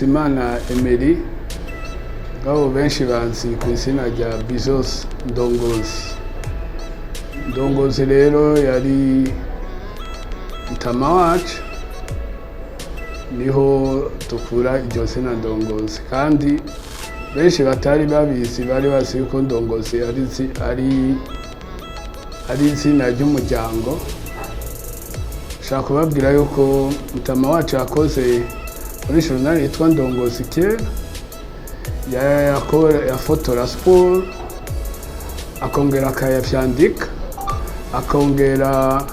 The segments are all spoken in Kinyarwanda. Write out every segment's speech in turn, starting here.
Nkusimana Emery ngabo benshi banzi ku izina rya Bizos Ndongozi. Ndongozi rero yari mutama wacu, niho tukura iryo zina Ndongozi, kandi benshi batari babizi bari bazi ko Ndongozi ari izina ry'umuryango. Shaka kubabwira yuko mutama wacu yakoze muri journal yitwa Ndongozi kera, yafotora sport, akongera akayavyandika, akongera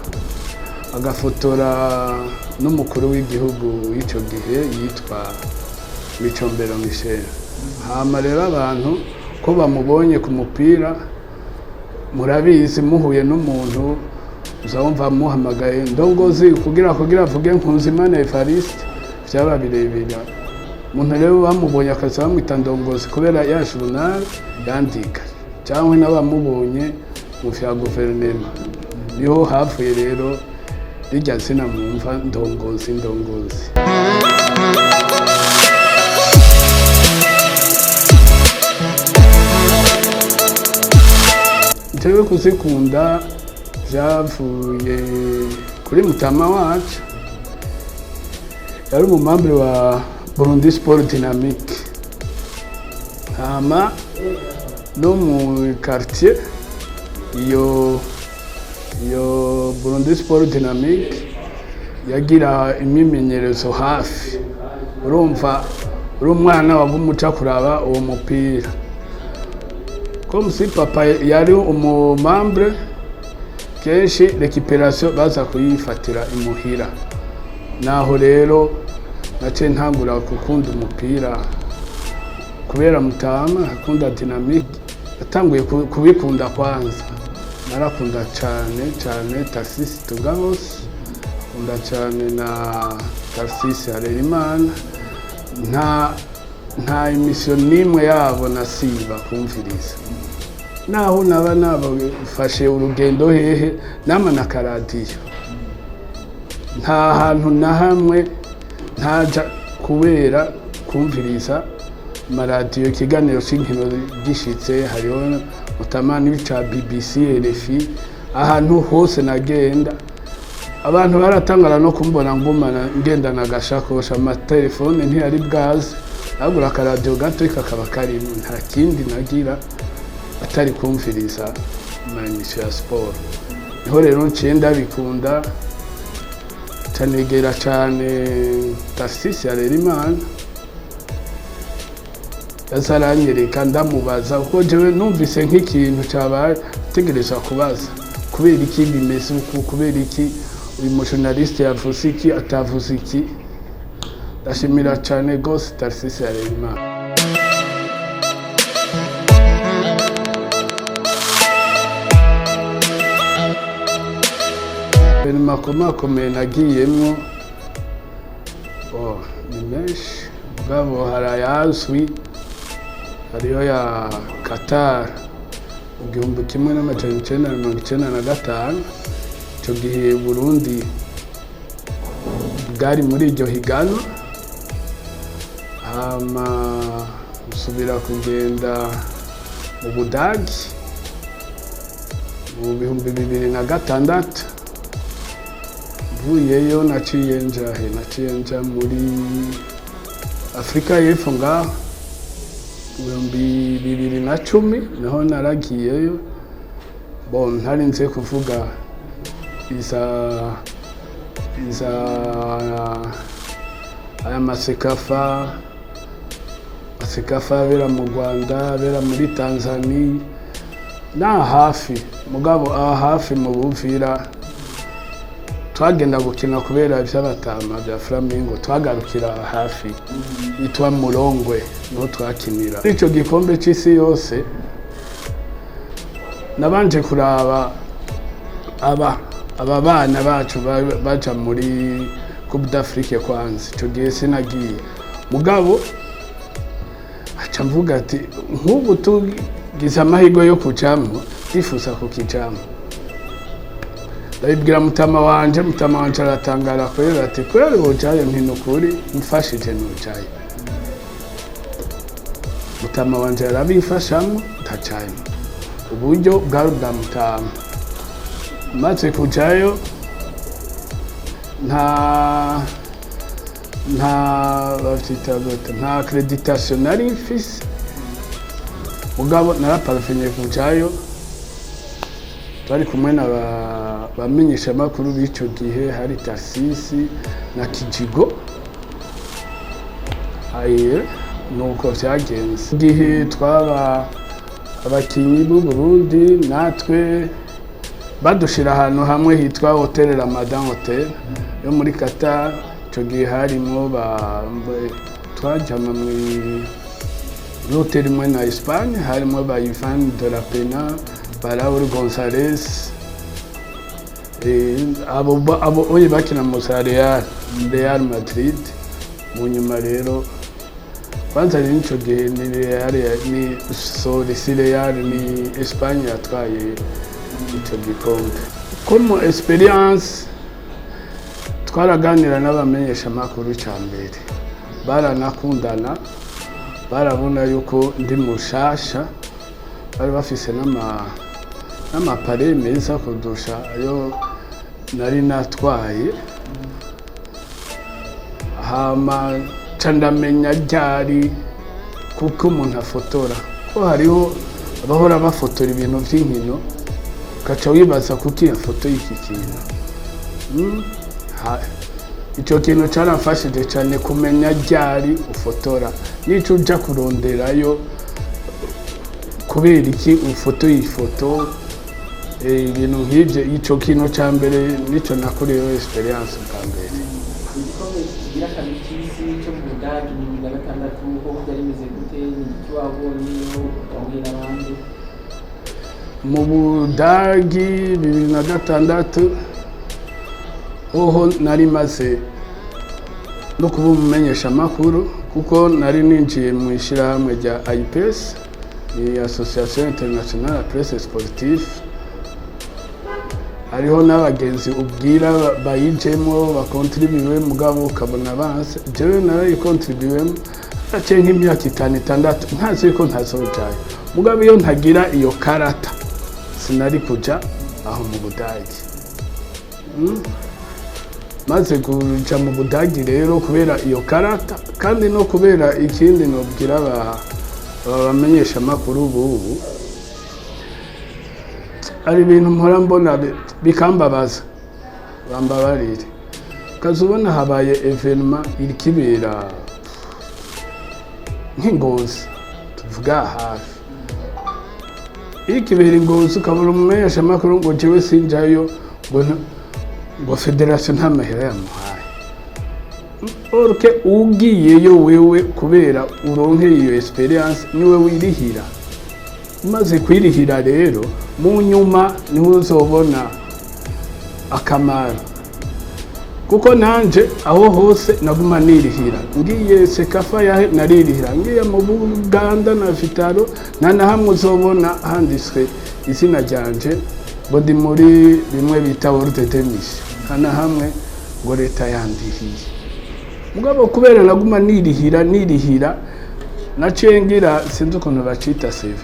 agafotora n'umukuru w'igihugu w'ico gihe yitwa Micombero Michel. Hama rero abantu ko bamubonye ku mupira, murabizi muhuye n'umuntu uzawumva muhamagaye Ndongozi kugira avuge Nkunzimana Evariste, byaba birebera. Umuntu rero bamubonye akaza bamwita Ndongozi kubera ya journal yandika, cyangwa n'abamubonye mu vya guverinoma, niho havuye rero rijya zina mwumva Ndongozi. Jewe kuzikunda byavuye kuri mutama wacu, yari umumambre wa Burundi Sport Dynamique. Hama no mu quartier iyo Burundi Sport Dynamique yagira imimenyerezo hafi. Urumva uri umwana wagumuca kuraba uwo mupira, comme si papa yari umumambre, kenshi récupération baza kuyifatira imuhira. Naho rero nace ntangura gukunda umupira kubera mutama akunda Dynamique. Yatanguye kubikunda kwanza, narakunda cyane Tarsis Tugabos, kunda cyane na Tarsis Harerimana. nta emission nimwe yabo nasiba kumviriza, naho nabafashe urugendo hehe nama na karadiyo, nta hantu na hamwe ntaja kubera kumviriza maradiyo. Ikiganiro c'inkino gishitse hariho mutamani bica BBC, RFI, ahantu hose nagenda abantu baratangara no kumbona ngumana ngendana agashakosha, amatelefone ntiyari bwaze, agura akaradiyo gato kakaba karimo, nta kindi nagira atari kumviriza amaemission ya sport. Niho rero nciye ndabikunda, canegera cane Tarsis Harerimana, yazaranyereka ndamubaza kuko jewe numvise nk'ikintu cyabaye tegereza kubaza kubera iki bimeze uko, kubera iki uyu mujournaliste yavuze iki atavuze iki. Ndashimira cyane gose Tarsis Harerimana. Makomeye nagiyemwo ni menshi, mugabo harayazwi, hariyo ya Qatar 1995. Ico gihe Burundi bwari muri iryo higano. Hama usubira kugenda mu Budagi mu 2006. Vuyeyo naciye nja muri Afrika y'Epfo ngaho 2010 naho naragiyeyo. Ntari nze kuvuga aya masekafa abera mu Rwanda, abera muri Tanzania, na hafi mugabo hafi mu Buvira twagenda gukina kubera ivy'abatama bya Flamingo, twagarukira hafi yitwa Murongwe, no twakinira ico gikombe c'isi yose. Nabanje kuraba aba bana bacu baja muri Coupe d'Afrique kwanza, ico gihe sinagiye, mugabo aca mvuga ati nk'ubu tugize amahirwe yo kujamwo, ndifuza kukijamwo. Ndabibwira mutama wanje aratangara kubera ati kweri wojayo ntinukuri mfashije nujayo. mutama wanje yarabifashamo ndacayemo uburyo bwari bwa mutama maze kujayo nta accreditation nari mfise mugabo naraparvenye kujayo twari kumwe na bamenyesha makuru b'ico gihe hari Tarsisi na Kijigo aye nuko vyagenze igihe twaba abakinyi b'u Burundi natwe badushira ahantu hamwe hitwa Hotel Ramadan Hotel yo muri Qatar ico gihe harimo twajama muri hotel imwe na Espagne harimo ba Ivan de la Pena ba Raúl González abo oye bakina mu Real Madrid mu nyuma rero kwanza nico gihe ni Real ni Real ni Espagne yatwaye ico gikombe comme experience twaraganira n'abamenyesha amakuru cyambere baranakundana barabona yuko ndi mushasha bari bafise n'amapare meza kudusha ayo nari natwaye hama candamenya ryari kuko umuntu afotora ko hariho abahora bafotora ibintu vy'inkino ukaca wibaza kuko iyo foto y'iki kintu ico kintu caramfashije cane kumenya ryari ufotora nico uja kuronderayo kubera iki ufotoye ifoto ibintu nk'ivyo ico kintu ca mbere nico nakoreyeho experience bwa mbere igikombe kigira kabiri c'isi co mu Budagi mu 2006 ho byari bimeze gute n'iki wabonyeho ukahuye n'abandi mu Budagi 2006 oho nari maze no kuba umumenyesha amakuru kuko nari ninjiye mu ishirahamwe rya AIPES ni Association Internationale de Presse Sportive hariho n'abagenzi ubwira bayijemo bakontribuwe mugabo ukabona banse jewe narayikontribuwemo aciye nk'imyaka 5-6 ntazi ko ntazojayo mugabo iyo ntagira iyo karata sinari kuja aho mu Budagi maze kuja mu Budagi rero kubera iyo karata kandi no kubera ikindi nobwira abamenyesha amakuru ubu ari ibintu mpora mbona bikambabaza bambabarire kazubona habaye evenement iri kibera nk'Ingozi tuvuga hafi iri kibera Ingozi ukabura umumenyesha amakuru ngo jewe sinjayo ngo federation nta mahera yamuhaye orke ugiyeyo wewe kubera uronke iyo experience niwe wirihira umaze kwirihira rero mu nyuma niho uzobona akamaro kuko nanje aho hose naguma nirihira ngiye Sekafa yahe naririhira ngiye mu Buganda na Vitaro nana hamwe uzobona handitswe izina ryanje ngo ndi muri bimwe bita World Tennis kana hamwe ngo leta yandihiye mugabo kubera naguma nirihira nacengira sinzi ukuntu bacita CV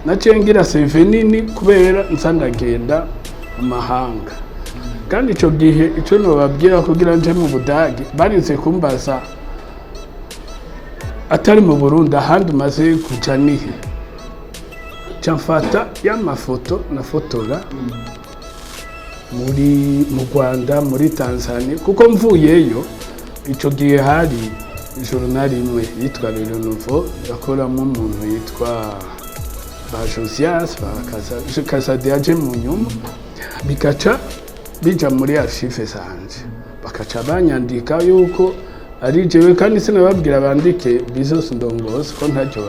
nacengira CV nini kubera nsandagenda mu mahanga kandi ico gihe ico no babwira kugira nje mu Budagi barinze kumbaza atari mu Burundi ahandi maze kuja nihe camfata y'amafoto na fotora mu Rwanda muri Tanzania kuko mvuyeyo ico gihe hari journal imwe yitwa Le Nouveau yakoramo umuntu yitwa ba Josias ba Kazade aje mu nyuma bikaca bija muri archive zanje bakaca banyandika yuko ari jewe kandi sinababwira bandike Bizos Ndongozi ko ntacyo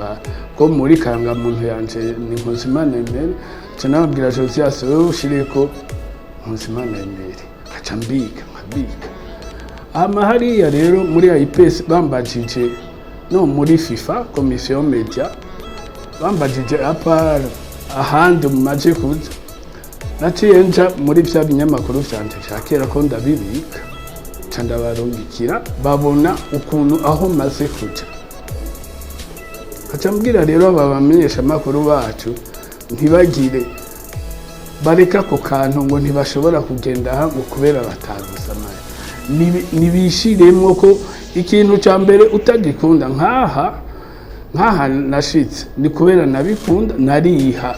ko muri kanga muntu yanje ni Nkuzimana Emile canababwira Josias wewe ushireko Nkuzimana Emile kaca mbika hariya rero muri AIPES bambajije no muri FIFA Commission Media bambajije apart ahandi mumaje kuza naciye nja muri bya binyamakuru vyanje cyakera ko ndabibika canda barungikira babona ukuntu aho maze kuja acambwira rero aba bamenyesha makuru bacu ntibagire bareka ku kantu ngo ntibashobora kugenda aha ngo kubera batagusamaye nibishiremo ko ikintu cya mbere utagikunda nkaha nashitse ni kubera nabikunda nariha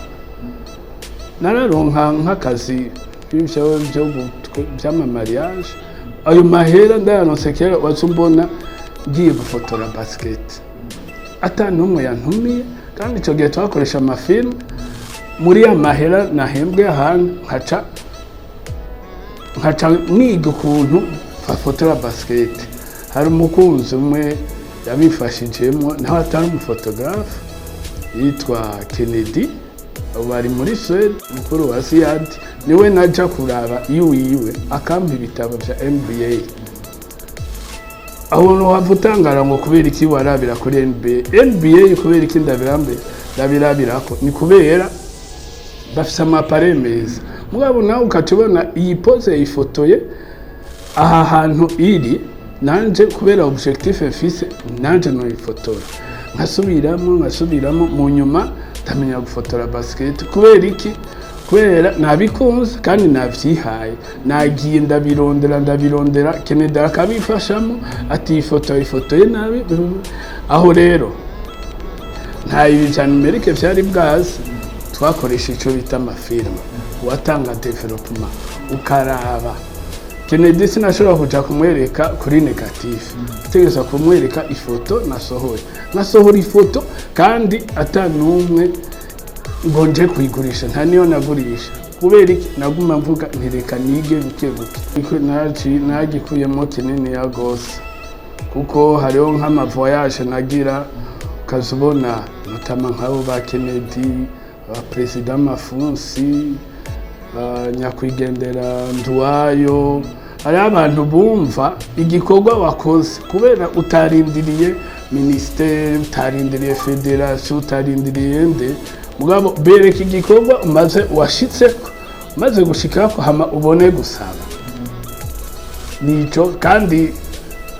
nararonka nk'akazi by'amamariage ayo mahera ndayaronse kera wazumbona ngiye gufotora basket atanumwe yantumiye kandi icyo gihe twakoresha amafilme muri ya mahera nahembwe ahantu nkaca niga ukuntu bafotora basket hari umukunzi umwe yabifashijemo nawe atari umufotogarafe yitwa Kennedy bari muri Sweden mukuru wa Siad niwe naja kuraba iwiwe akampa ibitabo bya NBA aho wavutangara ngo kubera iki warabira kuri NBA kubera iki ndabirabira ko ni kubera bafise amapare meza mugabo nawe ukatubona iyi pose yifotoye aha hantu iri nanje kubera objectif mfise nanje no ifotora nkasubiramo mu nyuma tamenya gufotora basket kubera iki kubera nabikunze kandi navyihaye nagiye ndabirondera Kennedy akabifashamo ati ifotoye nabi aho rero nta ibijana Amerika vyari bwazi twakoresha ico bita amafilme watanga development ukaraba Kennedy sinashobora kuja kumwereka kuri negative tegeza kumwereka ifoto nasohora ifoto kandi atanumwe ngo nje kuyigurisha nta niyo nagurisha kubera iki naguma mvuga ntireka nige buke nagikuyemo kinini ya gose kuko hariho nk'ama voyage nagira ukazubona notama nk'abo ba Kennedy ba president Mafunsi nyakwigendera Nduwayo hari abantu bumva igikorwa wakoze kubera utarindiriye ministere utarindiriye federation utarindiriye nde mugabo bereka igikorwa umaze washitseko umaze gushikako hama ubone gusaba nico kandi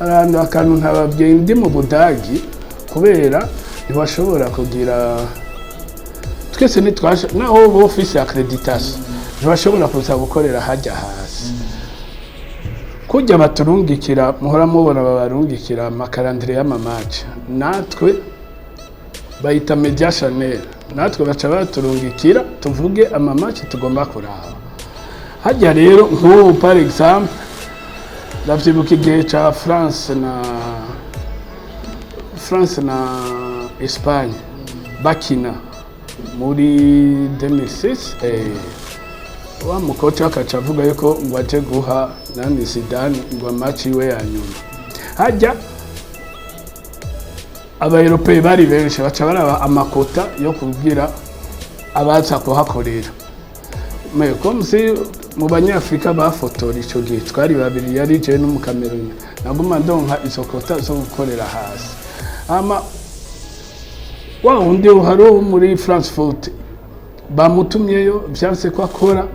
abantu akantu ntababyeyi ndi mu Budagi kubera ntibashobora kugira twese nitwasha naho bo office accreditation ntibashobora kuza gukorera hajya hasi kujya baturungikira muhora mubona babarungikira amakarandire y'amamaci natwe bayita media channel natwe baca baturungikira tuvuge amamaci tugomba kuraba hajya rero nk'ubu par exemple ndavyibuka igihe ca France Espagne bakina muri 2006 wa mukocha akaca avuga yuko ngo aje guha nani Zidane ngo amaci we yanyuma hajya aba-Europei bari benshi baca baraba amakota yo kubwira abaza kuhakorera comme si mu banyafrika bafotora ico gihe twari babiri yari je no mu Cameroon naguma ndonka izo kota zo gukorera hasi ama wa undi uharo muri Frankfurt bamutumyeyo byanse ko akora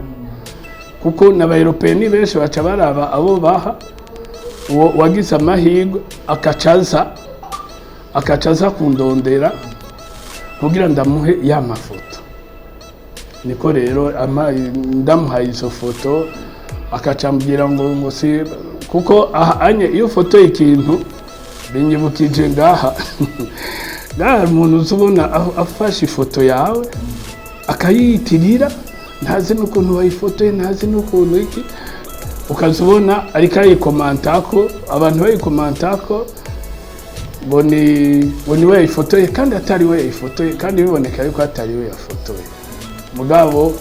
kuko n'aba-Europei ni benshi baca baraba abo baha uwo wagize amahirwe akacaza kundondera kugira ndamuhe ya mafoto niko rero ndamuhaye izo foto akacambwira ngo si kuko anye iyo foto ikintu binyibukije ngaha umuntu uzubona afashe ifoto yawe akayitirira ntazi n'ukuntu wayifotoye ntazi n'ukuntu iki ukazubona ariko ayikomantako abantu bayikomantako ngo ni we yayifotoye kandi atari we yayifotoye kandi biboneka yuko atari we yafotoye mugabo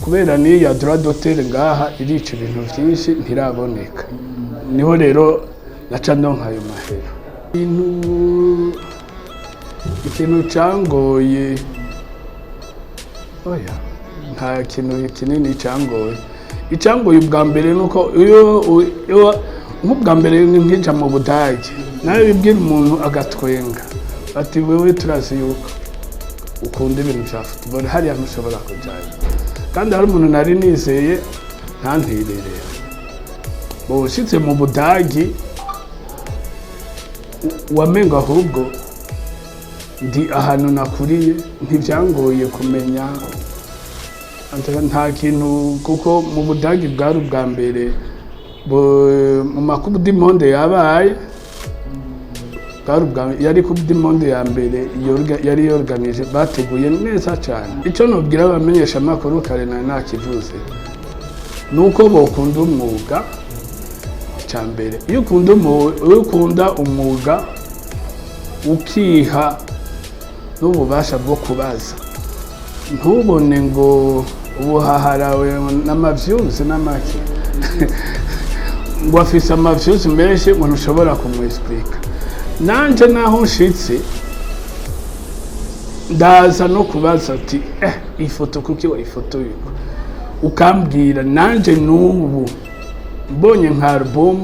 kubera ni ya droit d'auteur ngaha irica ibintu byinshi ntiraboneka niho rero naca ndonka ayo mahera ikintu cangoye oya nta kintu kinini cangoye icangoye ubwa mbere nuko iyo nk'ubwa mbere nkija mu Budage nawe bibwira umuntu agatwenga ati wewe turazi yuko ukunda ibintu bya football hariya ntushobora kujyayo kandi hari umuntu nari nizeye ntantirerera ushitse mu Budagi wamenga ahubwo ndi ahantu nakuriye ntibyangoye kumenya nta kintu kuko mu Budagi bwari ubwa mbere mu makubu d'Imonde yabaye yari kubu d'Imonde ya mbere yari yorganije bateguye neza cyane. Icyo nubwira abamenyesha amakuru kare nakivuze nuko bokunda umwuga cyambere. Iyo ukunda umwuga ukiha n'ububasha bwo kubaza, ntubone ngo ubuhaharawe n'amavyuzi n'amaki ngo afise amavyuzi menshi ngo ntushobora kumwexplica. Nanje naho nshitse ndaza no kubaza ati ifoto kuki wayifotoye ukambwira, nanje n'ubu mbonye nka album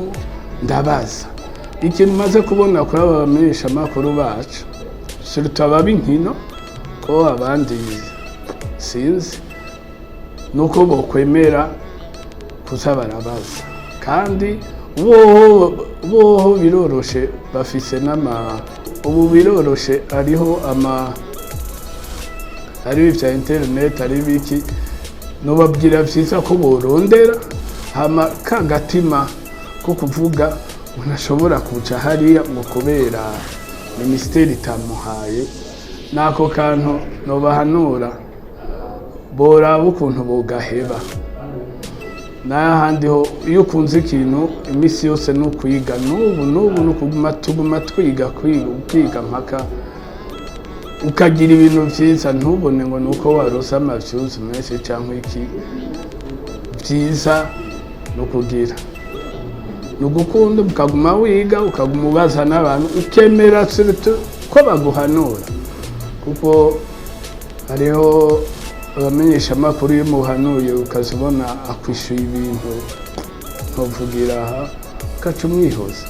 ndabaza. Ikintu maze kubona kuri aba bamenyesha amakuru bacu surtout ababinkino ko abandi sinzi nuko bokwemera kuza barabaza, kandi boho biroroshe bafise ubu biroroshe ariho ari bya internet ari biki nobabwira vyiza ko borondera hama kagatima ko kuvuga unashobora kuca hariya ngo kubera ministeri itamuhaye. Nako kantu nobahanura boraba ukuntu bogaheba. N'ahandi ho iyo ukunze ikintu imisi yose no kwiga n'ubu tuguma twiga mpaka ukagira ibintu vyiza, ntubone ngo nuko warosa amavyuzi menshi cyangwa iki. Vyiza no kugira nugukunda ukaguma wiga ukaguma ubaza n'abantu ukemera ko baguhanura, kuko hariho abamenyesha amakuru iyo muhanuye ukazibona akwishyuye ibintu ntuvugira aha ukaca umwihoza.